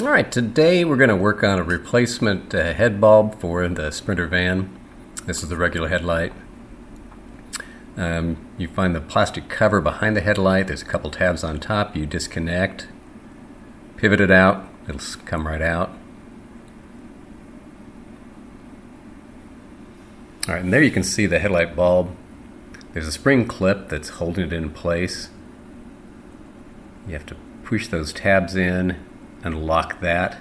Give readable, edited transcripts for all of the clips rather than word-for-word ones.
Alright, today we're going to work on a replacement head bulb for the Sprinter van. This is the regular headlight. You find the plastic cover behind the headlight. There's a couple tabs on top. You disconnect, pivot it out, it'll come right out. Alright, and there you can see the headlight bulb. There's a spring clip that's holding it in place. You have to push those tabs in and lock that,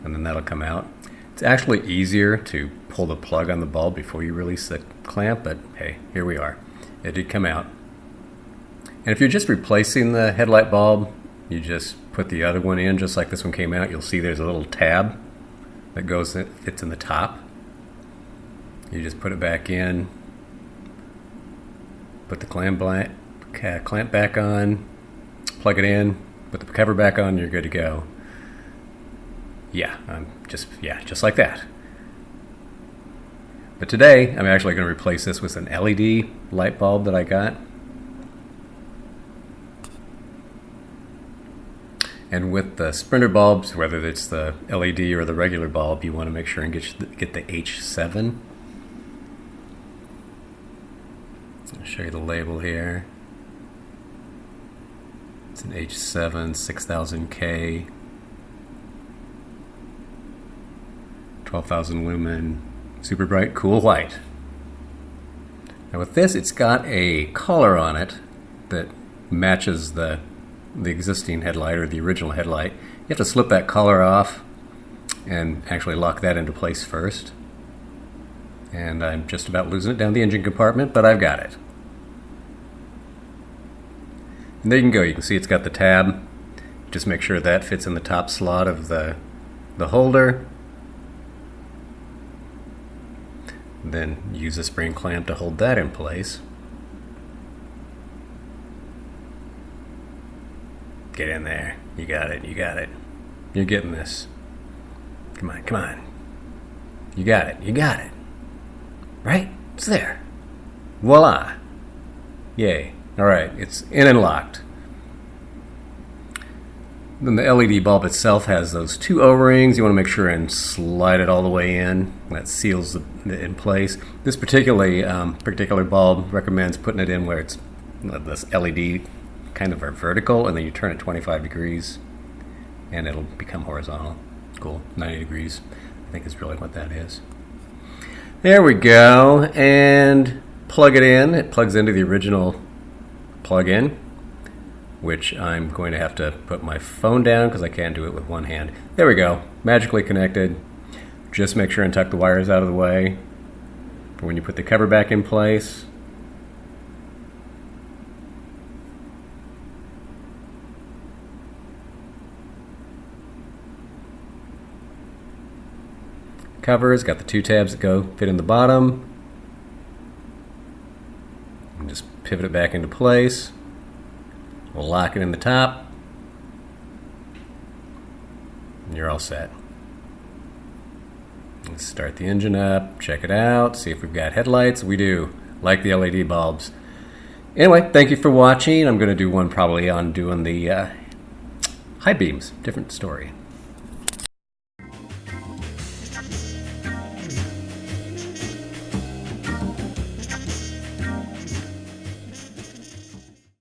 and then that'll come out. It's actually easier to pull the plug on the bulb before you release the clamp, but hey, here we are. It did come out. And if you're just replacing the headlight bulb, you just put the other one in just like this one came out. You'll see there's a little tab that fits in the top. You just put it back in, put the clamp back on, plug it in, put the cover back on, you're good to go. Just like that. But today, I'm actually going to replace this with an LED light bulb that I got. And with the Sprinter bulbs, whether it's the LED or the regular bulb, you want to make sure and get the H7. I'll show you the label here. It's an H7 6000K. 12,000 lumen, super bright, cool white. Now with this, it's got a collar on it that matches the existing headlight or the original headlight. You have to slip that collar off and actually lock that into place first. And I'm just about losing it down the engine compartment, but I've got it. And there you can go. You can see it's got the tab. Just make sure that fits in the top slot of the holder. Then use a spring clamp to hold that in place. Get in there. You got it. You got it. You're getting this. Come on. Come on. You got it. You got it. Right? It's there. Voila. Yay. Alright, it's in and locked. Then the LED bulb itself has those two O-rings. You want to make sure and slide it all the way in. That seals it in place. This particular bulb recommends putting it in where it's this LED kind of vertical, and then you turn it 25 degrees, and it'll become horizontal. Cool, 90 degrees. I think is really what that is. There we go, and plug it in. It plugs into the original plug-in, which I'm going to have to put my phone down because I can't do it with one hand. There we go, magically connected. Just make sure and tuck the wires out of the way for when you put the cover back in place. Cover's got the two tabs that fit in the bottom. And just pivot it back into place. We'll lock it in the top. And you're all set. Let's start the engine up, check it out, see if we've got headlights. We do, like the LED bulbs. Anyway, thank you for watching. I'm going to do one probably on doing the high beams. Different story.